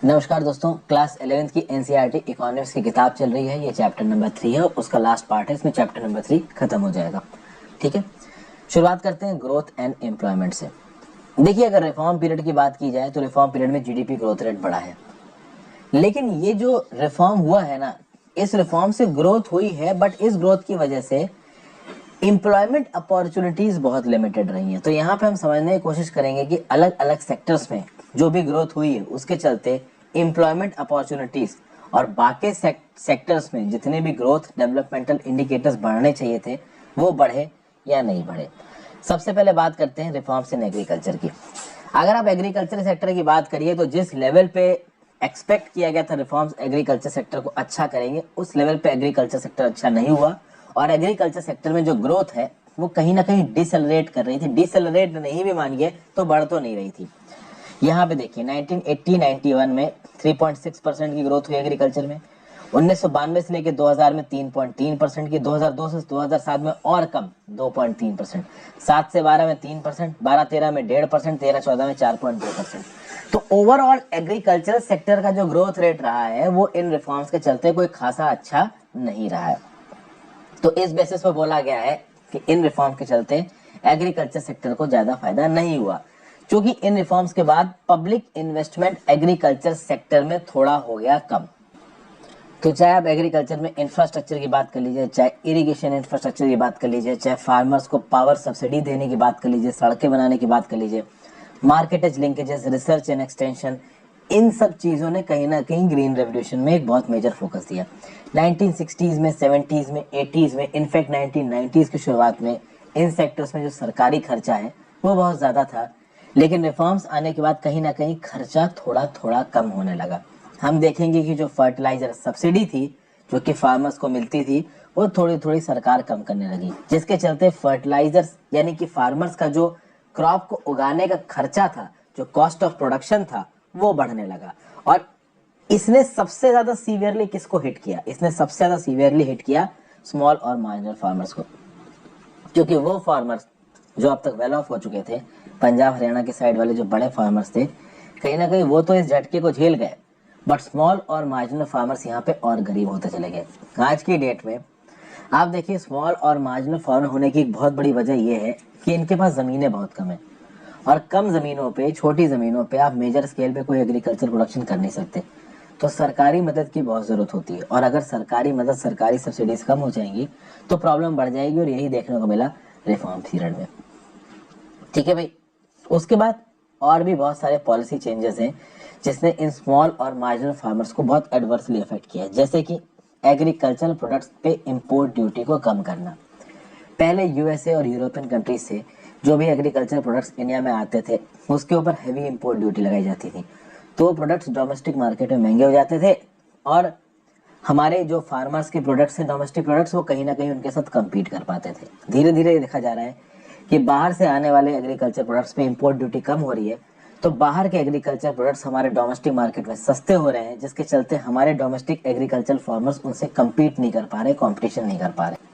नमस्कार दोस्तों, class 11th की एनसीईआरटी इकोनॉमिक्स की किताब चल रही है। ये चैप्टर नंबर 3 है, उसका लास्ट पार्ट है। इसमें चैप्टर नंबर 3 खत्म हो जाएगा। ठीक है, शुरुआत करते हैं ग्रोथ एंड एम्प्लॉयमेंट से। देखिए, अगर रिफॉर्म पीरियड की बात की जाए तो रिफॉर्म पीरियड में जीडीपी ग्रोथ रेट बढ़ा है, लेकिन ये जो रिफॉर्म हुआ है ना, इस रिफॉर्म से ग्रोथ हुई है, बट इस ग्रोथ की वजह से एम्प्लॉयमेंट अपॉर्चुनिटीज बहुत लिमिटेड रही हैं। तो यहाँ पे हम समझने की कोशिश करेंगे कि अलग अलग सेक्टर्स में जो भी ग्रोथ हुई है उसके चलते एम्प्लॉयमेंट अपॉर्चुनिटीज और बाकी सेक्टर्स में जितने भी ग्रोथ डेवलपमेंटल इंडिकेटर्स बढ़ने चाहिए थे वो बढ़े या नहीं बढ़े। सबसे पहले बात करते हैं रिफॉर्म्स इन एग्रीकल्चर की। अगर आप एग्रीकल्चर सेक्टर की बात करिए तो जिस लेवल पे एक्सपेक्ट किया गया था रिफॉर्म्स एग्रीकल्चर सेक्टर को अच्छा करेंगे, उस लेवल पे एग्रीकल्चर सेक्टर अच्छा नहीं हुआ और एग्रीकल्चर सेक्टर में जो ग्रोथ है वो कहीं ना कहीं डिसेलरेट कर रही थी। डिसेलरेट नहीं भी मानिए तो बढ़ तो नहीं रही थी। यहाँ पे देखिए 1980-91 में 3.6% की ग्रोथ हुई एग्रीकल्चर में, 1992 से लेकर 2000 में 3.3% की, 2002 से 2007 में और कम 2.3%, 7 से 12 में 3%, 12-13 में 1.5%, 13-14 में 4.2%। तो ओवरऑल एग्रीकल्चर सेक्टर का जो ग्रोथ रेट रहा है वो इन रिफॉर्म्स के चलते कोई खासा अच्छा नहीं रहा है। तो इस बेसिस पर बोला गया है कि इन रिफॉर्म के चलते एग्रीकल्चर सेक्टर को ज्यादा फायदा नहीं हुआ, क्योंकि इन रिफॉर्म्स के बाद पब्लिक इन्वेस्टमेंट एग्रीकल्चर सेक्टर में थोड़ा हो गया कम। तो चाहे आप एग्रीकल्चर में इंफ्रास्ट्रक्चर की बात कर लीजिए, चाहे इरिगेशन इंफ्रास्ट्रक्चर की बात कर लीजिए, चाहे फार्मर्स को पावर सब्सिडी देने की बात कर लीजिए, सड़कें बनाने की बात कर लीजिए, मार्केटेज लिंकेजेस, रिसर्च एंड एक्सटेंशन, इन सब चीजों ने कहीं ना कहीं ग्रीन रेवोल्यूशन में एक बहुत मेजर फोकस दिया। 1960s में, 70s में, 80s में, इनफैक्ट 1990s की शुरुआत में इन सेक्टर्स में जो सरकारी खर्चा है वो बहुत ज्यादा था, लेकिन रिफॉर्म्स आने के बाद कहीं ना कहीं खर्चा थोड़ा थोड़ा कम होने लगा। हम देखेंगे कि जो फर्टिलाइजर सब्सिडी थी जो कि फार्मर्स को मिलती थी वो थोड़ी थोड़ी सरकार कम करने लगी, जिसके चलते फर्टिलाइजर्स यानी कि फार्मर्स का जो क्रॉप को उगाने का खर्चा था, जो कॉस्ट ऑफ प्रोडक्शन था, वो बढ़ने लगा। और इसने सबसे ज्यादा सीवियरली किसको हिट किया? इसने सबसे ज्यादा सीवियरली हिट किया स्मॉल और मार्जिनल फार्मर्स को, क्योंकि वो फार्मर्स जो अब तक वेल ऑफ हो चुके थे, पंजाब हरियाणा के साइड वाले जो बड़े फार्मर्स थे, कहीं ना कहीं वो तो इस झटके को झेल गए, बट स्मॉल और मार्जिनल फार्मर्स यहाँ पे और गरीब होते चले गए। आज की डेट में आप देखिए, स्मॉल और मार्जिनल फार्मर होने की एक बहुत बड़ी वजह यह है कि इनके पास जमीनें बहुत कम है और कम जमीनों पे, छोटी जमीनों पे आप मेजर स्केल पे कोई एग्रीकल्चर प्रोडक्शन कर नहीं सकते। तो सरकारी मदद की बहुत जरूरत होती है, और अगर सरकारी मदद, सरकारी सब्सिडीज कम हो जाएंगी तो प्रॉब्लम बढ़ जाएगी, और यही देखने को मिला रिफॉर्म पीरियड में। ठीक है भाई, उसके बाद और भी बहुत सारे पॉलिसी चेंजेस हैं जिसने इन स्मॉल और मार्जिनल फार्मर्स को बहुत एडवर्सली अफेक्ट किया है, जैसे कि एग्रीकल्चरल प्रोडक्ट्स पे इंपोर्ट ड्यूटी को कम करना। पहले यूएसए और यूरोपियन कंट्रीज से जो भी एग्रीकल्चर प्रोडक्ट्स इंडिया में आते थे उसके ऊपर हैवी इंपोर्ट ड्यूटी लगाई जाती थी, तो प्रोडक्ट्स डोमेस्टिक मार्केट में महंगे हो जाते थे और हमारे जो फार्मर्स के प्रोडक्ट्स हैं, डोमेस्टिक प्रोडक्ट्स, वो कहीं ना कहीं उनके साथ कम्पीट कर पाते थे। धीरे धीरे देखा जा रहा है कि बाहर से आने वाले एग्रीकल्चर प्रोडक्ट्स पे इंपोर्ट ड्यूटी कम हो रही है, तो बाहर के एग्रीकल्चर प्रोडक्ट्स हमारे डोमेस्टिक मार्केट में सस्ते हो रहे हैं, जिसके चलते हमारे डोमेस्टिक एग्रीकल्चर फार्मर्स उनसे कम्पीट नहीं कर पा रहे, कॉम्पिटिशन नहीं कर पा रहे।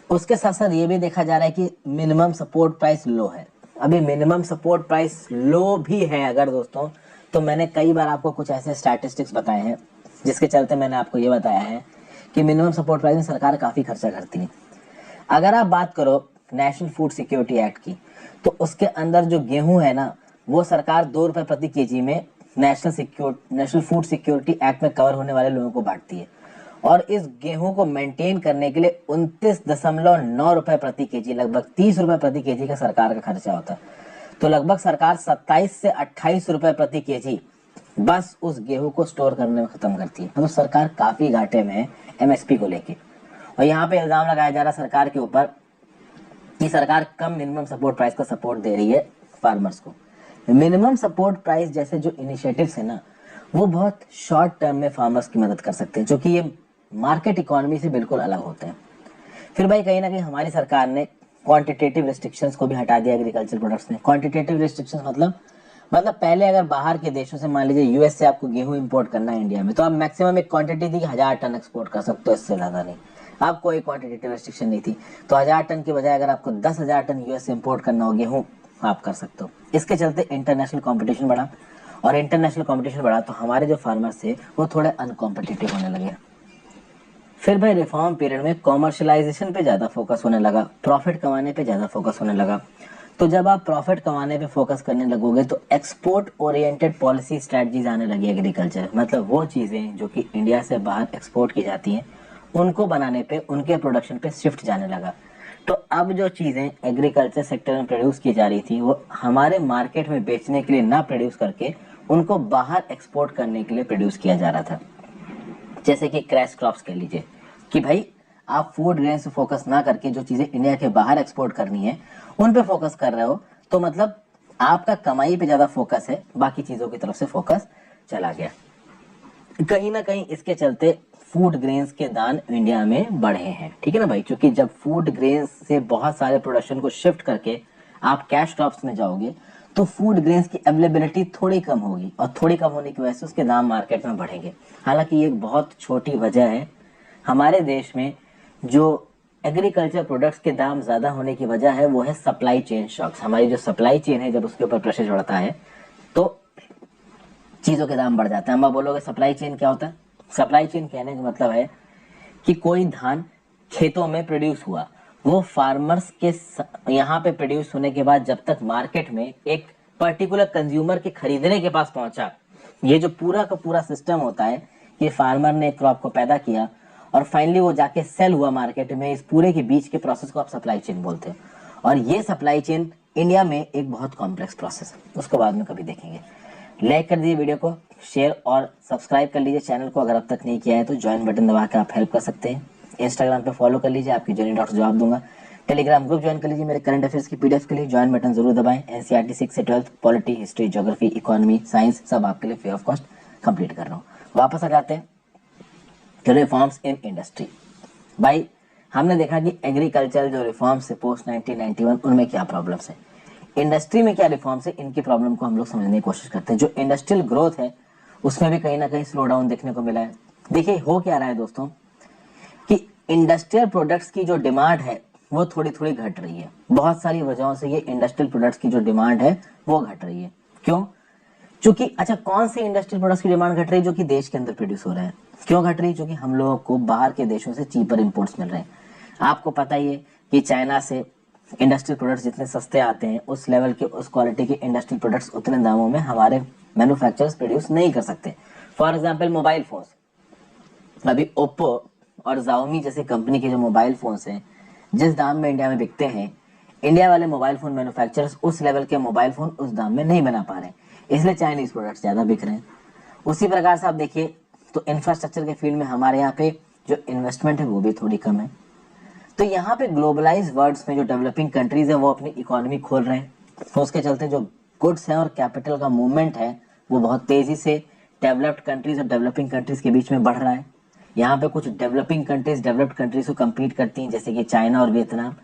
उसके साथ साथ ये भी देखा जा रहा है कि मिनिमम सपोर्ट प्राइस लो है। अभी मिनिमम सपोर्ट प्राइस लो भी है अगर दोस्तों, तो मैंने कई बार आपको कुछ ऐसे स्टैटिस्टिक्स बताए हैं जिसके चलते मैंने आपको ये बताया है कि मिनिमम सपोर्ट प्राइस में सरकार काफी खर्चा करती है। अगर आप बात करो नेशनल फूड सिक्योरिटी एक्ट की, तो उसके अंदर जो गेहूं है ना, वो सरकार 2 रुपए प्रति केजी में नेशनल फूड सिक्योरिटी एक्ट में कवर होने वाले लोगों को बांटती है, और इस गेहूं को मेंटेन करने के लिए 29.9 रुपए प्रति केजी, लगभग 30 रुपए प्रति केजी का सरकार का खर्चा होता है। तो लगभग सरकार 27 से 28 रुपए प्रति केजी बस उस गेहूं को स्टोर करने में खत्म करती है। तो सरकार काफी घाटे में है एमएसपी को लेके, और यहाँ पे इल्जाम लगाया जा रहा है सरकार के ऊपर कि सरकार कम मिनिमम सपोर्ट प्राइस का सपोर्ट दे रही है फार्मर्स को। मिनिमम सपोर्ट प्राइस जैसे जो इनिशिएटिव्स है ना, वो बहुत शॉर्ट टर्म में फार्मर्स की मदद कर सकते हैं, जो कि ये मार्केट इकोनॉमी से बिल्कुल अलग होते हैं। फिर भाई कहीं ना कहीं हमारी सरकार ने क्वांटिटेटिव रिस्ट्रिक्शंस को भी हटा दिया एग्रीकल्चर प्रोडक्ट्स में। क्वांटिटेटिव रिस्ट्रिक्शंस मतलब पहले अगर बाहर के देशों से, मान लीजिए यूएस से आपको गेहूं इंपोर्ट करना है इंडिया में, तो आप मैक्सिमम एक क्वांटिटी थी 1000 टन एक्सपोर्ट कर सकते हो, इससे ज्यादा नहीं। आप कोई क्वांटिटेटिव रिस्ट्रिक्शन नहीं थी, तो 1000 टन की बजाय अगर आपको 10,000 टन यूएस से इंपोर्ट करना हो गेहूं, आप कर सकते हो। इसके चलते इंटरनेशनल कंपटीशन बढ़ा और इंटरनेशनल कंपटीशन बढ़ा तो हमारे जो फार्मर्स थे वो थोड़े अनकॉम्पिटिटिव होने लगे। फिर भाई रिफॉर्म पीरियड में कॉमर्शलाइजेशन पे ज़्यादा फोकस होने लगा, प्रॉफिट कमाने पे ज़्यादा फोकस होने लगा। तो जब आप प्रॉफिट कमाने पे फोकस करने लगोगे तो एक्सपोर्ट ओरिएंटेड पॉलिसी स्ट्रेटजीज आने लगी एग्रीकल्चर, मतलब वो चीज़ें जो कि इंडिया से बाहर एक्सपोर्ट की जाती हैं उनको बनाने पे, उनके प्रोडक्शन पे शिफ्ट जाने लगा। तो अब जो चीज़ें एग्रीकल्चर सेक्टर में प्रोड्यूस की जा रही थी वो हमारे मार्केट में बेचने के लिए ना प्रोड्यूस करके उनको बाहर एक्सपोर्ट करने के लिए प्रोड्यूस किया जा रहा था। जैसे कि क्रैश क्रॉप्स कह लीजिए कि भाई आप फूड ग्रेन से फोकस ना करके जो चीज़ें इंडिया के बाहर एक्सपोर्ट करनी है उन पे फोकस कर रहे हो, तो मतलब आपका कमाई पे ज़्यादा फोकस है, बाकी चीज़ों की तरफ से फोकस चला गया। कहीं ना कहीं इसके चलते फूड ग्रेन्स के दाम इंडिया में बढ़े हैं, ठीक है ना भाई, क्योंकि जब फूड ग्रेन्स से बहुत सारे प्रोडक्शन को शिफ्ट करके आप कैश क्रॉप्स में जाओगे तो फूड ग्रेन्स की अवेलेबिलिटी थोड़ी कम होगी और थोड़ी कम होने की वजह से उसके दाम मार्केट में बढ़ेंगे। हालांकि ये एक बहुत छोटी वजह है, हमारे देश में जो एग्रीकल्चर प्रोडक्ट्स के दाम ज़्यादा होने की वजह है वो है सप्लाई चेन शॉक्स। हमारी जो सप्लाई चेन है जब उसके ऊपर प्रेशर बढ़ता है तो चीज़ों के दाम बढ़ जाते हैं। हम बोलोगे सप्लाई चेन क्या होता है? सप्लाई चेन कहने का मतलब है कि कोई धान खेतों में प्रोड्यूस हुआ, वो फार्मर्स के यहाँ पे प्रोड्यूस होने के बाद जब तक मार्केट में एक पर्टिकुलर कंज्यूमर के खरीदने के पास पहुंचा, ये जो पूरा का पूरा सिस्टम होता है कि फार्मर ने क्रॉप को पैदा किया और फाइनली वो जाके सेल हुआ मार्केट में, इस पूरे के बीच के प्रोसेस को आप सप्लाई चेन बोलते हैं। और ये सप्लाई चेन इंडिया में एक बहुत कॉम्प्लेक्स प्रोसेस है, उसको बाद में कभी देखेंगे। लाइक कर दीजिए वीडियो को, शेयर और सब्सक्राइब कर लीजिए चैनल को, अगर अब तक नहीं किया है तो ज्वाइन बटन दबा के आप हेल्प कर सकते हैं। इंस्टाग्राम पे फॉलो कर लीजिए, आपकी जर्नी डॉक्टर जवाब दूंगा। टेलीग्राम ग्रुप ज्वाइन कर लीजिए, मेरे करंट अफेयर्स की पीडीएफ के लिए ज्वाइन बटन जरूर दबाएं। एनसीईआरटी 6 से 12 polity, history, geography, economy, science सब आपके लिए फ्री ऑफ कॉस्ट कंप्लीट कर रहा हूँ। वापस आ जाते हैं रिफॉर्म्स इन इंडस्ट्री। भाई हमने देखा कि एग्रीकल्चर जो रिफॉर्म्स है पोस्ट 1991 उनमें क्या प्रॉब्लम्स है, इंडस्ट्री में क्या रिफॉर्म्स है, इनकी प्रॉब्लम को हम लोग समझने की कोशिश करते हैं। जो इंडस्ट्रियल ग्रोथ है उसमें भी कहीं ना कहीं स्लो डाउन देखने को मिला है। देखिए हो क्या रहा है दोस्तों कि इंडस्ट्रियल प्रोडक्ट्स की जो डिमांड है वो थोड़ी थोड़ी घट रही है। बहुत सारी वजहों से ये इंडस्ट्रियल प्रोडक्ट्स की जो डिमांड है वो घट रही है। क्यों? क्योंकि अच्छा कौन से इंडस्ट्रियल प्रोडक्ट्स की डिमांड घट रही है? जो कि देश के अंदर प्रोड्यूस हो रहे हैं। क्यों घट रही है? क्योंकि हम लोगों को बाहर के देशों से चीपर इंपोर्ट्स मिल रहे हैं। आपको पता ही है कि चाइना से इंडस्ट्रियल प्रोडक्ट्स जितने सस्ते आते हैं उस लेवल के, उस क्वालिटी के इंडस्ट्रियल प्रोडक्ट्स उतने दामों में हमारे मैन्युफैक्चरर्स प्रोड्यूस नहीं कर सकते। फॉर एग्जांपल मोबाइल फोन्स, अभी ओप्पो और Xiaomi जैसे कंपनी के जो मोबाइल फोन्स हैं जिस दाम में इंडिया में बिकते हैं, इंडिया वाले मोबाइल फोन मैन्युफैक्चरर्स उस लेवल के मोबाइल फोन उस दाम में नहीं बना पा रहे हैं, इसलिए चाइनीज प्रोडक्ट्स ज्यादा बिक रहे हैं। उसी प्रकार से आप देखिए तो इंफ्रास्ट्रक्चर के फील्ड में हमारे यहाँ पे जो इन्वेस्टमेंट है वो भी थोड़ी कम है। तो यहाँ पे ग्लोबलाइज वर्ल्ड्स में जो डेवलपिंग कंट्रीज है वो अपनी इकोनॉमी खोल रहे हैं, तो उसके चलते जो गुड्स है और कैपिटल का मूवमेंट है वो बहुत तेजी से डेवलप्ड कंट्रीज और डेवलपिंग कंट्रीज के बीच में बढ़ रहा है। यहाँ पे कुछ डेवलपिंग कंट्रीज डेवलप्ड कंट्रीज को कम्पीट करती हैं, जैसे कि चाइना और वियतनाम।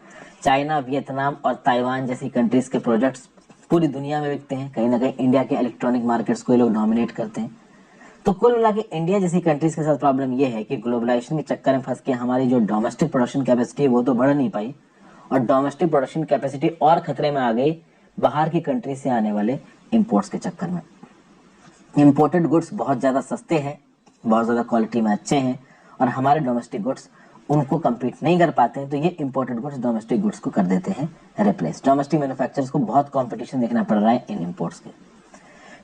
चाइना, वियतनाम और ताइवान जैसी कंट्रीज के प्रोडक्ट्स पूरी दुनिया में बिकते हैं। कहीं ना कहीं इंडिया के इलेक्ट्रॉनिक मार्केट्स को ये लोग डोमिनेट करते हैं। तो कुल मिला के इंडिया जैसी कंट्रीज के साथ प्रॉब्लम ये है कि ग्लोबलाइजेशन के चक्कर में फंस के हमारी जो डोमेस्टिक प्रोडक्शन कैपेसिटी है वो तो बढ़ नहीं पाई, और डोमेस्टिक प्रोडक्शन कैपेसिटी और खतरे में आ गई बाहर की कंट्री से आने वाले इंपोर्ट्स के चक्कर में। इंपोर्टेड गुड्स बहुत ज़्यादा सस्ते हैं, बहुत ज़्यादा क्वालिटी में अच्छे हैं, और हमारे डोमेस्टिक गुड्स उनको कम्पीट नहीं कर पाते हैं। तो ये इंपोर्टेड गुड्स डोमेस्टिक गुड्स को कर देते हैं रिप्लेस। डोमेस्टिक मैन्युफैक्चरर्स को बहुत कॉम्पिटिशन देखना पड़ रहा है इन इंपोर्ट्स के।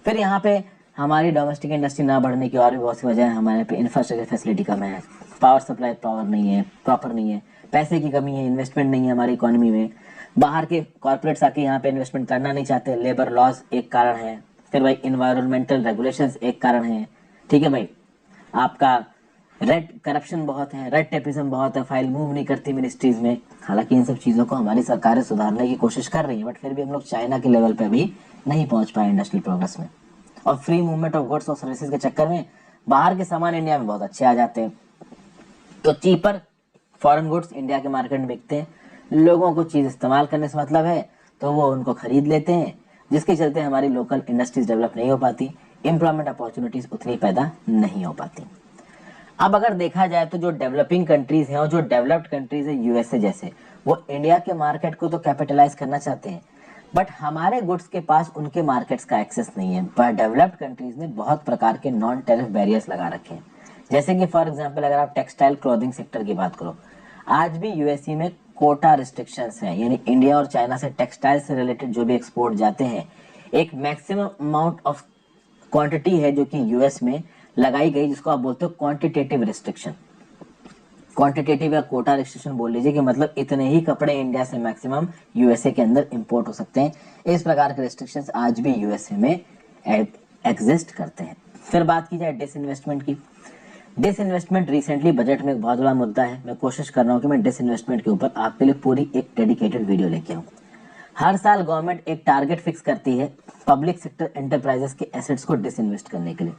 फिर यहाँ पे हमारी डोमेस्टिक इंडस्ट्री ना बढ़ने की और भी बहुत सी वजह है। हमारे पे इंफ्रास्ट्रक्चर फैसिलिटी कम है, पावर सप्लाई पावर नहीं है, प्रॉपर नहीं है, पैसे की कमी है, इन्वेस्टमेंट नहीं है हमारी इकोनॉमी में, बाहर के कॉर्पोरेट्स आके यहाँ पे इन्वेस्टमेंट करना नहीं चाहते, लेबर लॉज एक कारण है, फिर भाई इन्वायरमेंटल रेगुलेशंस एक कारण है, ठीक है भाई, आपका रेड करप्शन बहुत है, रेड टेपिज्म बहुत है, फाइल मूव नहीं करती मिनिस्ट्रीज में। हालांकि इन सब चीज़ों को हमारी सरकारें सुधारने की कोशिश कर रही है, बट फिर भी हम लोग चाइना के लेवल पे भी नहीं पहुंच पाए इंडस्ट्रियल प्रोग्रेस में। और फ्री मूवमेंट ऑफ गुड्स और सर्विसेज के चक्कर में बाहर के सामान इंडिया में बहुत अच्छे आ जाते हैं, तो चीपर फॉरेन गुड्स इंडिया के मार्केट में बिकते हैं। लोगों को चीज़ इस्तेमाल करने से मतलब है तो वो उनको खरीद लेते हैं, जिसके चलते हमारी लोकल इंडस्ट्रीज डेवलप नहीं हो पाती, एम्प्लॉयमेंट अपॉर्चुनिटीज उतनी पैदा नहीं हो पाती। अब अगर देखा जाए तो जो डेवलपिंग कंट्रीज हैं और जो डेवलप्ड कंट्रीज है यूएसए जैसे, वो इंडिया के मार्केट को तो कैपिटलाइज करना चाहते हैं, बट हमारे गुड्स के पास उनके मार्केट्स का एक्सेस नहीं है। पर डेवलप्ड कंट्रीज ने बहुत प्रकार के नॉन टैरिफ बैरियर्स लगा रखे हैं। जैसे कि फॉर एग्जांपल अगर आप टेक्सटाइल क्लॉथिंग सेक्टर की बात करो, आज भी यूएसए में कोटा रिस्ट्रिक्शंस हैं, यानी इंडिया और चाइना से टेक्सटाइल से रिलेटेड जो भी एक्सपोर्ट जाते हैं, एक मैक्सिमम अमाउंट ऑफ क्वांटिटी है जो कि यूएस में लगाई गई, जिसको आप बोलते हो क्वांटिटेटिव रिस्ट्रिक्शन। क्वांटिटेटिव या कोटा रिस्ट्रिक्शन बोल लीजिए कि मतलब इतने ही कपड़े इंडिया से मैक्सिमम यूएसए के अंदर इंपोर्ट हो सकते हैं। इस प्रकार के रिस्ट्रिक्शंस आज भी यूएसए में एग्जिस्ट करते हैं। फिर बात की जाए डिसइन्वेस्टमेंट की। डिसइन्वेस्टमेंट रिसेंटली बजट में एक बहुत बड़ा मुद्दा है। मैं कोशिश कर रहा हूँ कि मैं डिसइन्वेस्टमेंट के ऊपर आपके लिए पूरी एक डेडिकेटेड वीडियो लेके आऊँ। हर साल गवर्नमेंट एक टारगेट फिक्स करती है पब्लिक सेक्टर एंटरप्राइजेस के एसेट्स को डिसइन्वेस्ट करने के लिए।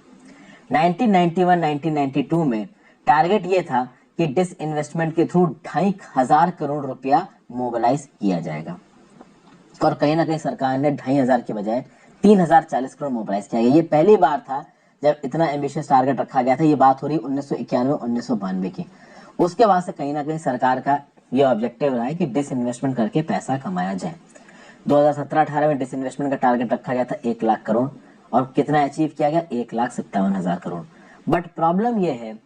1991-1992 में टारगेट ये था कि डिसइन्वेस्टमेंट के थ्रू 2,500 करोड़ रुपया मोबिलाइज किया जाएगा, और कहीं ना कहीं सरकार ने 2,500 के बजाय 3,040 करोड़ मोबिलाइज किया गया। ये पहली बार था जब इतना एम्बिशियस टारगेट रखा गया था। ये बात हो रही 1991-1992 की। उसके बाद से कहीं ना कहीं सरकार का ये ऑब्जेक्टिव रहा है कि डिसइन्वेस्टमेंट करके पैसा कमाया जाए। 2017-18 में डिसइन्वेस्टमेंट का टारगेट रखा गया था 1 लाख करोड़, और कितना अचीव किया गया? 1,57,000 करोड़। बट प्रॉब्लम यह है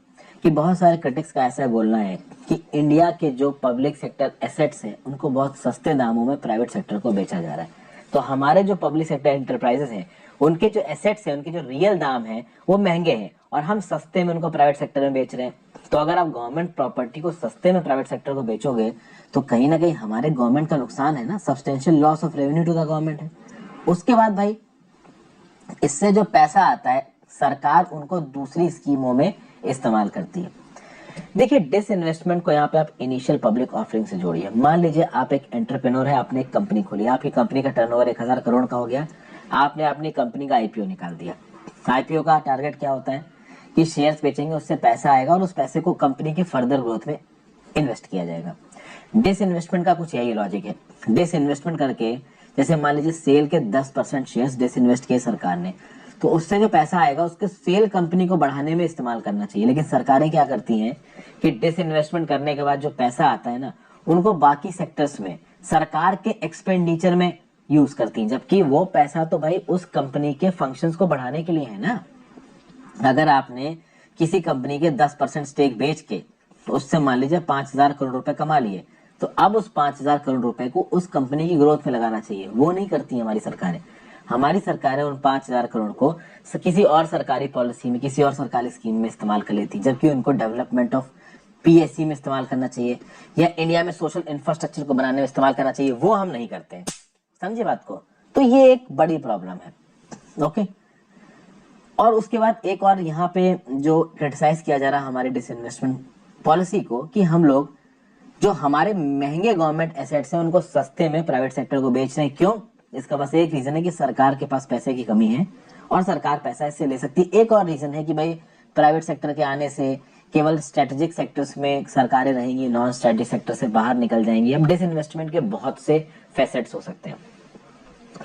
कि बहुत सारे क्रिटिक्स का ऐसा बोलना है कि इंडिया के जो पब्लिक सेक्टर एसेट्स हैं उनको बहुत सस्ते दामों में प्राइवेट सेक्टर को बेचा जा रहा है। तो हमारे जो पब्लिक सेक्टर एंटरप्राइजेस हैं उनके जो एसेट्स हैं, उनके जो रियल दाम है वो महंगे हैं, और हम सस्ते में उनको प्राइवेट सेक्टर में बेच रहे हैं। तो अगर आप गवर्नमेंट प्रॉपर्टी को सस्ते में प्राइवेट सेक्टर को बेचोगे तो कहीं ना कहीं हमारे गवर्नमेंट का नुकसान है ना, substantial loss of revenue to the government है। उसके बाद भाई इससे जो पैसा आता है सरकार उनको दूसरी स्कीमों में इस्तेमाल करती है। देखिए डिसइन्वेस्टमेंट को यहाँ पे आप इनिशियल पब्लिक ऑफरिंग से जोड़िए। मान लीजिए आप एक एंटरप्रेन्योर है, आपने एक कंपनी खोली, आपकी कंपनी का टर्नओवर 1,000 करोड़ का हो गया, आपने अपनी कंपनी का आईपीओ निकाल दिया। आईपीओ का टारगेट क्या होता है कि शेयर्स बेचेंगे, उससे पैसा आएगा और उस पैसे को कंपनी की फर्दर ग्रोथ में इन्वेस्ट किया जाएगा। डिसइन्वेस्टमेंट का कुछ यही लॉजिक है। डिसइन्वेस्टमेंट करके जैसे मान लीजिए सेल के 10% शेयर्स डिसइन्वेस्ट किए सरकार ने, तो उससे जो पैसा आएगा उसके सेल कंपनी को बढ़ाने में इस्तेमाल करना चाहिए। लेकिन सरकारें क्या करती हैं कि डिसइन्वेस्टमेंट करने के बाद जो पैसा आता है ना, उनको बाकी सेक्टर्स में सरकार के एक्सपेंडिचर में यूज करती हैं, जबकि वो पैसा तो भाई उस कंपनी के फंक्शंस को बढ़ाने के लिए है ना। अगर आपने किसी कंपनी के 10% स्टेक बेच के तो उससे मान लीजिए 5,000 करोड़ रुपए कमा लिए, तो अब उस 5,000 करोड़ रुपए को उस कंपनी की ग्रोथ में लगाना चाहिए। वो नहीं करती हमारी सरकारें। हमारी सरकारें उन 5,000 करोड़ को किसी और सरकारी पॉलिसी में, किसी और सरकारी स्कीम में इस्तेमाल कर लेती, जबकि उनको डेवलपमेंट ऑफ पीएससी में इस्तेमाल करना चाहिए या इंडिया में सोशल इंफ्रास्ट्रक्चर को बनाने में इस्तेमाल करना चाहिए। वो हम नहीं करते हैं, समझे बात को। तो ये एक बड़ी प्रॉब्लम है। ओके, और उसके बाद एक और यहाँ पे जो क्रिटिसाइज किया जा रहा है हमारी डिसइन्वेस्टमेंट पॉलिसी को, कि हम लोग जो हमारे महंगे गवर्नमेंट एसेट्स हैं उनको सस्ते में प्राइवेट सेक्टर को बेच रहे हैं। क्यों? इसका बस एक रीजन है कि सरकार के पास पैसे की कमी है और सरकार पैसा इससे ले सकती है। एक और रीजन है कि भाई प्राइवेट सेक्टर के आने से केवल स्ट्रेटेजिक सेक्टर्स में सरकारें रहेंगी, नॉन स्ट्रेटेजिक सेक्टर से बाहर निकल जाएंगी। अब डिसइन्वेस्टमेंट के बहुत से फैसेट्स हो सकते हैं।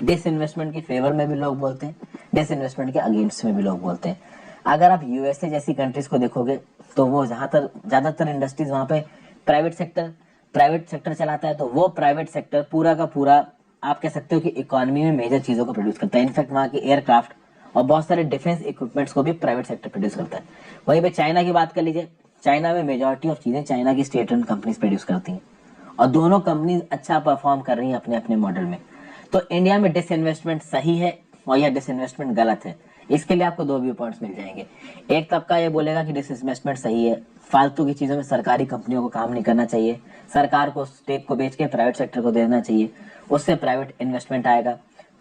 डिसइन्वेस्टमेंट की फेवर में भी लोग बोलते हैं, डिसइन्वेस्टमेंट के अगेंस्ट में भी लोग बोलते हैं। अगर आप यूएसए जैसी कंट्रीज को देखोगे तो वो ज्यादातर इंडस्ट्रीज वहां पे प्राइवेट सेक्टर चलाता है, तो वो प्राइवेट सेक्टर पूरा का पूरा आप कह सकते हो कि इकोनॉमी में मेजर चीजों को प्रोड्यूस करता है। इनफैक्ट वहाँ के एयरक्राफ्ट और बहुत सारे डिफेंस इक्विपमेंट्स को भी प्राइवेट सेक्टर प्रोड्यूस करता है। वहीं पे चाइना की बात कर लीजिए, चाइना में मेजॉरिटी ऑफ चीजें चाइना की स्टेट रन कंपनीज प्रोड्यूस करती हैं, और दोनों कंपनीज अच्छा परफॉर्म कर रही हैं अपने अपने मॉडल में। तो इंडिया में डिसइन्वेस्टमेंट सही है और यह डिसइन्वेस्टमेंट गलत है। इसके लिए आपको दो व्यू पॉइंट्स मिल जाएंगे। एक तबका ये बोलेगा कि डिसइन्वेस्टमेंट सही है, फालतू की चीजों में सरकारी कंपनियों को काम नहीं करना चाहिए, सरकार को स्टेक को बेच के प्राइवेट सेक्टर को देना चाहिए, उससे प्राइवेट इन्वेस्टमेंट आएगा,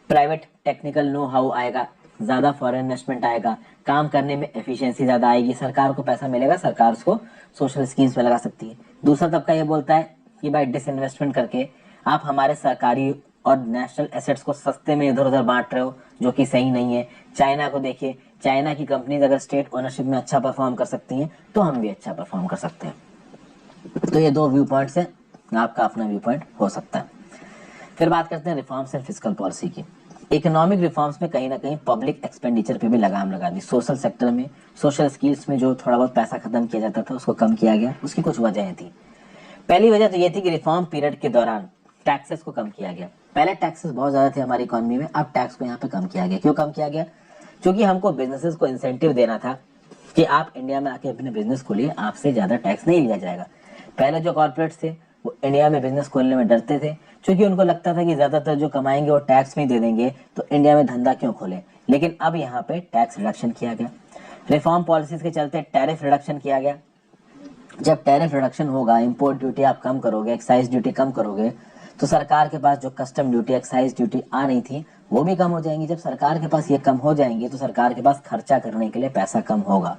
प्राइवेट टेक्निकल नो हाउ आएगा, ज्यादा फॉरेन इन्वेस्टमेंट आएगा, काम करने में एफिशिएंसी ज्यादा आएगी, सरकार को पैसा मिलेगा, सरकार उसको सोशल स्कीम्स में लगा सकती है। दूसरा तबका ये बोलता है कि भाई डिसइन्वेस्टमेंट करके आप हमारे सरकारी और नेशनल एसेट्स को सस्ते में इधर उधर बांट रहे हो, जो कि सही नहीं है। चाइना को देखिए, चाइना की कंपनीज अगर स्टेट ओनरशिप में अच्छा परफॉर्म कर सकती हैं तो हम भी अच्छा परफॉर्म कर सकते हैं। तो ये दो व्यू पॉइंट्स हैं, आपका अपना व्यू पॉइंट हो सकता है। फिर बात करते हैं रिफॉर्म्स एंड फिस्कल पॉलिसी की। इकोनॉमिक रिफॉर्म्स में कहीं ना कहीं पब्लिक एक्सपेंडिचर पे भी लगाम लगा दी। सोशल सेक्टर में, सोशल स्किल्स में जो थोड़ा बहुत पैसा खत्म किया जाता था उसको कम किया गया। उसकी कुछ वजहें थी। पहली वजह तो ये थी कि रिफॉर्म पीरियड के दौरान टैक्सेस को कम किया गया। पहले टैक्सेस बहुत ज्यादा थे हमारी इकोनॉमी में, अब टैक्स को यहाँ पे कम किया गया। क्यों कम किया गया? क्योंकि हमको बिजनेसेस को इंसेंटिव देना था कि आप इंडिया में आके अपने बिजनेस खोलिए, आपसे ज्यादा टैक्स नहीं लिया जाएगा। पहले जो कॉर्पोरेट्स थे वो इंडिया में बिजनेस खोलने में डरते थे, क्योंकि उनको लगता था कि ज्यादातर जो कमाएंगे वो टैक्स में दे देंगे, तो इंडिया में धंधा क्यों खोले। लेकिन अब यहाँ पे टैक्स रिडक्शन किया गया, रिफॉर्म पॉलिसीज के चलते टैरिफ रिडक्शन किया गया। जब टैरिफ रिडक्शन होगा, इंपोर्ट ड्यूटी आप कम करोगे, एक्साइज ड्यूटी कम करोगे, तो सरकार के पास जो कस्टम ड्यूटी, एक्साइज ड्यूटी आ रही थी वो भी कम हो जाएंगी। जब सरकार के पास ये कम हो जाएंगी तो सरकार के पास खर्चा करने के लिए पैसा कम होगा।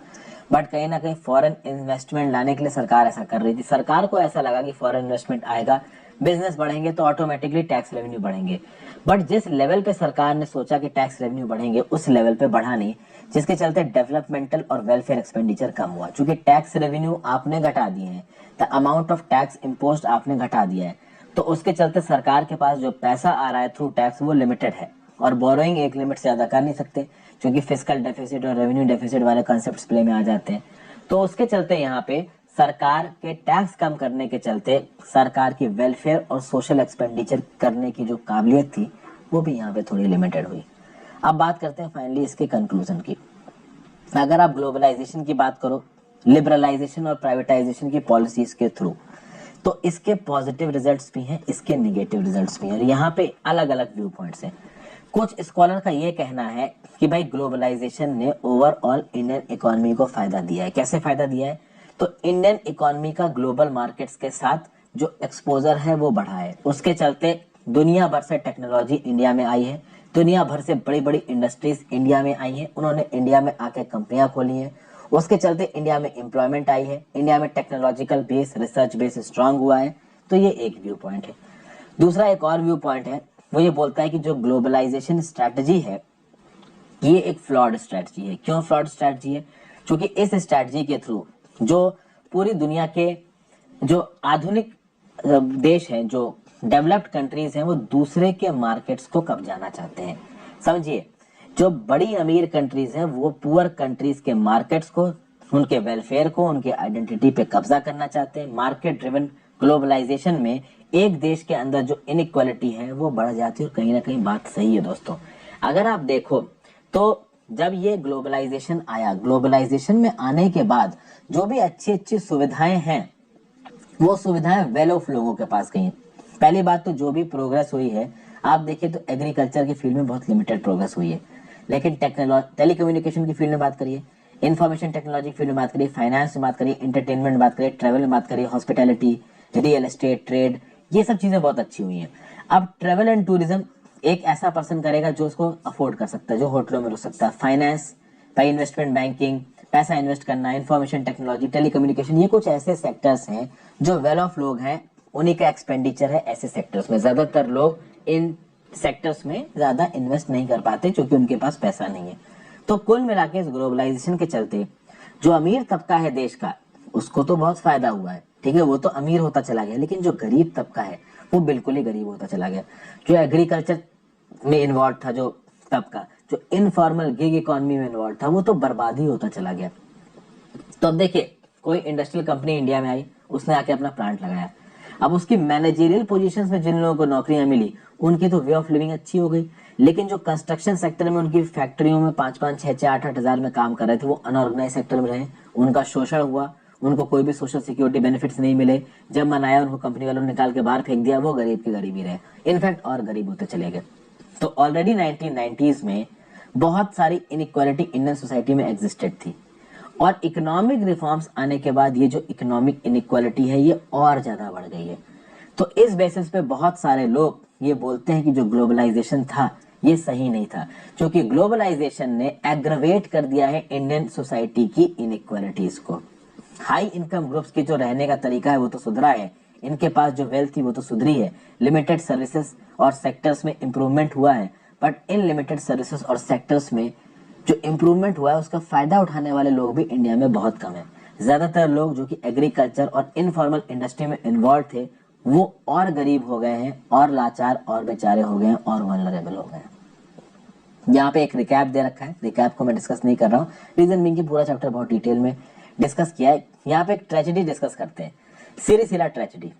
बट कहीं ना कहीं फॉरेन इन्वेस्टमेंट लाने के लिए सरकार ऐसा कर रही थी। सरकार को ऐसा लगा कि फॉरेन इन्वेस्टमेंट आएगा, बिजनेस बढ़ेंगे तो ऑटोमेटिकली टैक्स रेवेन्यू बढ़ेंगे। बट जिस लेवल पे सरकार ने सोचा कि टैक्स रेवेन्यू बढ़ेंगे, उस लेवल पे बढ़ा नहीं, जिसके चलते डेवलपमेंटल और वेलफेयर एक्सपेंडिचर कम हुआ। चूंकि टैक्स रेवेन्यू आपने घटा दिए हैं, the amount of tax imposed आपने घटा दिया है, तो उसके चलते सरकार के पास जो पैसा आ रहा है थ्रू टैक्स वो लिमिटेड है, और बोरोइंग एक लिमिट से ज्यादा कर नहीं सकते, क्योंकि फिस्कल डेफिसिट और रेवेन्यू डेफिसिट वाले कॉन्सेप्ट्स प्ले में आ जाते हैं। तो उसके चलते यहाँ पे सरकार के टैक्स कम करने के चलते सरकार की वेलफेयर और सोशल एक्सपेंडिचर करने की जो काबिलियत थी वो भी यहाँ पे थोड़ी लिमिटेड हुई। अब बात करते हैं फाइनली इसके कंक्लूजन की। अगर आप ग्लोबलाइजेशन की बात करो, लिबरलाइजेशन और प्राइवेटाइजेशन की पॉलिसीज के थ्रू, तो इसके पॉजिटिव रिजल्ट्स भी हैं, इसके निगेटिव रिजल्ट्स भी हैं। यहाँ पे अलग अलग व्यू पॉइंट्स हैं। कुछ स्कॉलर का ये कहना है कि भाई ग्लोबलाइजेशन ने ओवरऑल इंडियन इकोनॉमी को फायदा दिया है। कैसे फायदा दिया है? तो इंडियन इकोनॉमी का ग्लोबल मार्केट्स के साथ जो एक्सपोजर है वो बढ़ा है। उसके चलते दुनिया भर से टेक्नोलॉजी इंडिया में आई है, दुनिया भर से बड़ी बड़ी इंडस्ट्रीज इंडिया में आई हैं, उन्होंने इंडिया में आके कंपनियां खोली हैं। उसके चलते इंडिया में एम्प्लॉयमेंट आई है, इंडिया में technological base, research base strong हुआ है। तो ये एक व्यू पॉइंट है। दूसरा एक और व्यू पॉइंट है, वो ये बोलता है कि जो ग्लोबलाइजेशन स्ट्रैटेजी है ये एक फ्लॉड स्ट्रैटेजी है। क्यों फ्लॉड स्ट्रैटेजी है? क्योंकि इस स्ट्रैटेजी के थ्रू जो पूरी दुनिया के जो आधुनिक देश हैं, जो डेवलप्ड कंट्रीज हैं, वो दूसरे के मार्केट्स को कब्जाना चाहते हैं। समझिए, जो बड़ी अमीर कंट्रीज हैं वो पुअर कंट्रीज के मार्केट्स को, उनके वेलफेयर को, उनके आइडेंटिटी पे कब्जा करना चाहते हैं। मार्केट ड्रिवन ग्लोबलाइजेशन में एक देश के अंदर जो इनइक्वालिटी है वो बढ़ जाती है। और कहीं ना कहीं बात सही है दोस्तों। अगर आप देखो तो जब ये ग्लोबलाइजेशन आया, ग्लोबलाइजेशन में आने के बाद जो भी अच्छी अच्छी सुविधाएं हैं वो सुविधाएं वेल ऑफ लोगों के पास गई। पहली बात तो जो भी प्रोग्रेस हुई है, आप देखिए तो एग्रीकल्चर की फील्ड में बहुत लिमिटेड प्रोग्रेस हुई है। लेकिन टेलीकम्युनिकेशन की फील्ड में बात करिए, इंफॉर्मेशन टेक्नोलॉजी की फील्ड में बात करिए, फाइनेंस में बात करिए, एंटरटेनमेंट में बात करिए, ट्रेवल में बात करिए, हॉस्पिटैलिटी, रियल एस्टेट, ट्रेड, ये सब चीजें बहुत अच्छी हुई हैं। अब ट्रेवल एंड टूरिज्म एक ऐसा पर्सन करेगा जो उसको अफोर्ड कर सकता है, जो होटलों में रुक सकता है। फाइनेंस भाई, इन्वेस्टमेंट बैंकिंग, पैसा इन्वेस्ट करना, इंफॉर्मेशन टेक्नोलॉजी, टेलीकम्युनिकेशन, ये कुछ ऐसे सेक्टर्स हैं जो वेल ऑफ लोग हैं, उन्हीं का एक्सपेंडिचर है ऐसे सेक्टर्स में। ज्यादातर लोग इन सेक्टर्स में ज्यादा इन्वेस्ट नहीं कर पाते क्योंकि उनके पास पैसा नहीं है। तो कुल मिला के इस ग्लोबलाइजेशन के चलते जो अमीर तबका है देश का, उसको तो बहुत फायदा हुआ है, ठीक है, वो तो अमीर होता चला गया। लेकिन जो गरीब तबका है वो बिल्कुल ही गरीब होता चला गया। जो एग्रीकल्चर में इन्वॉल्व था जो तबका, जो इनफॉर्मल गिग इकोनॉमी में इन्वॉल्व था, वो तो बर्बादी होता चला गया। तो अब देखिए, कोई इंडस्ट्रियल कंपनी इंडिया में आई, उसने आके अपना प्लांट लगाया। अब उसकी मैनेजरियल पोजीशंस में जिन लोगों को नौकरियां मिली, उनकी तो वे ऑफ लिविंग अच्छी हो गई। लेकिन जो कंस्ट्रक्शन सेक्टर में उनकी फैक्ट्रियों में 5-5, 6-6, 8-8 हजार में काम कर रहे थे, वो अनऑर्गेनाइज सेक्टर में रहे, उनका शोषण हुआ, उनको कोई भी सोशल सिक्योरिटी बेनिफिट्स नहीं मिले। जब मन आया उनको कंपनी वालों ने निकाल के बाहर फेंक दिया, वो गरीब के गरीब ही रहे, इनफैक्ट और गरीब होते चले गए। तो ऑलरेडी 1990s में बहुत सारी इनइक्वालिटी इंडियन सोसाइटी में एग्जिस्टेड थी, और इकोनॉमिक रिफॉर्म्स आने के बाद ये जो इकोनॉमिक इनइक्वालिटी है ये और ज्यादा बढ़ गई है। तो इस बेसिस पे बहुत सारे लोग ये बोलते हैं कि जो ग्लोबलाइजेशन था ये सही नहीं था, क्योंकि ग्लोबलाइजेशन ने एग्रवेट कर दिया है इंडियन सोसाइटी की इनइक्वालिटीज को। हाई इनकम ग्रुप्स के जो रहने का तरीका है वो तो सुधरा है, इनके पास जो वेल्थ थी वो तो सुधरी है, लिमिटेड सर्विसेज और सेक्टर्स में इंप्रूवमेंट हुआ है। बट इन लिमिटेड सर्विसेज और सेक्टर्स में जो इंप्रूवमेंट हुआ है उसका फायदा उठाने वाले लोग भी इंडिया में बहुत कम है। ज्यादातर लोग जो कि एग्रीकल्चर और इनफॉर्मल इंडस्ट्री में इन्वॉल्व थे वो और गरीब हो गए हैं, और लाचार और बेचारे हो गए हैं, और वल्नरेबल हो गए हैं। यहाँ पे एक रिकैप दे रखा है, रिकैप को मैं डिस्कस नहीं कर रहा हूँ, रीजन बीइंग कि पूरा चैप्टर बहुत डिटेल में डिस्कस किया है। यहाँ पे एक ट्रेजेडी डिस्कस करते हैं, सिरिसिला ट्रेजेडी।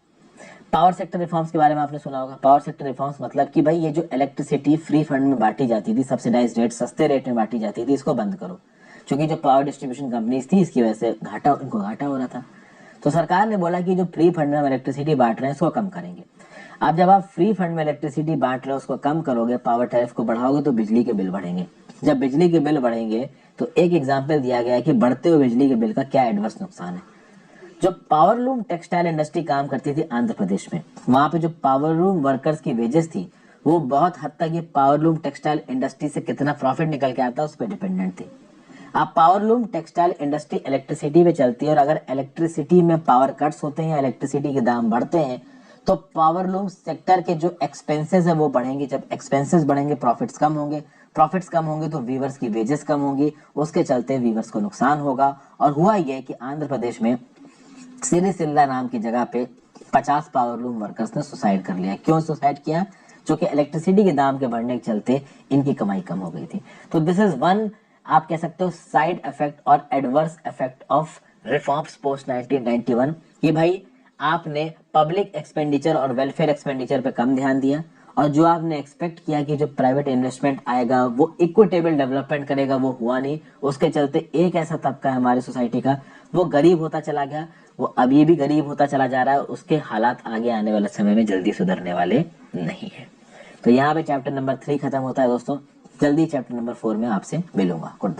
पावर सेक्टर रिफॉर्म्स के बारे में आपने सुना होगा। पावर सेक्टर रिफॉर्म्स मतलब कि भाई ये जो इलेक्ट्रिसिटी फ्री फंड में बांटी जाती थी, सब्सिडाइज रेट, सस्ते रेट में बांटी जाती थी, इसको बंद करो। क्योंकि जो पावर डिस्ट्रीब्यूशन कंपनीज थी इसकी वजह से इनको घाटा हो रहा था। तो सरकार ने बोला कि जो फ्री फंड में हम इलेक्ट्रिसिटी बांट रहे हैं इसको कम करेंगे। अब जब आप फ्री फंड में इलेक्ट्रिसिटी बांट रहे हो, उसको कम करोगे, पावर टैरिफ को बढ़ाओगे तो बिजली के बिल बढ़ेंगे। जब बिजली के बिल बढ़ेंगे तो एक एग्जाम्पल दिया गया है कि बढ़ते हुए बिजली के बिल का क्या एडवर्स नुकसान है। जो पावरलूम टेक्सटाइल इंडस्ट्री काम करती थी आंध्र प्रदेश में, वहां पे जो पावरलूम वर्कर्स की वेजेस थी वो बहुत हद तक ये पावरलूम टेक्सटाइल इंडस्ट्री से कितना प्रॉफिट निकल के आता है उस पर डिपेंडेंट थी। अब पावरलूम टेक्सटाइल इंडस्ट्री इलेक्ट्रिसिटी पे चलती है और अगर इलेक्ट्रिसिटी में पावर कट्स होते हैं या इलेक्ट्रिसिटी के दाम बढ़ते हैं तो पावरलूम सेक्टर के जो एक्सपेंसेस है वो बढ़ेंगे। जब एक्सपेंसेस बढ़ेंगे प्रॉफिट्स कम होंगे, प्रॉफिट्स कम होंगे तो वीवर्स की वेजेस कम होंगी, उसके चलते वीवर्स को नुकसान होगा। और हुआ ये कि आंध्र प्रदेश में सिरिसिल्ला नाम की जगह पे 50 पावरलूम वर्कर्स ने सुसाइड कर लिया। क्यों सुसाइड किया? जो कि इलेक्ट्रिसिटी के दाम के बढ़ने के चलते इनकी कमाई कम हो गई थी। तो दिस इज वन, आप कह सकते हो, साइड इफेक्ट और adverse effect of reforms post 1991 कि भाई आपने पब्लिक एक्सपेंडिचर और वेलफेयर एक्सपेंडिचर पे कम ध्यान दिया और जो आपने एक्सपेक्ट किया कि जो प्राइवेट इन्वेस्टमेंट आएगा वो इक्विटेबल डेवलपमेंट करेगा वो हुआ नहीं। उसके चलते एक ऐसा तबका है हमारी सोसाइटी का वो गरीब होता चला गया, वो अभी भी गरीब होता चला जा रहा है। उसके हालात आगे आने वाले समय में जल्दी सुधरने वाले नहीं है। तो यहाँ पे चैप्टर नंबर 3 खत्म होता है दोस्तों। जल्दी चैप्टर नंबर 4 में आपसे मिलूंगा। Good bye.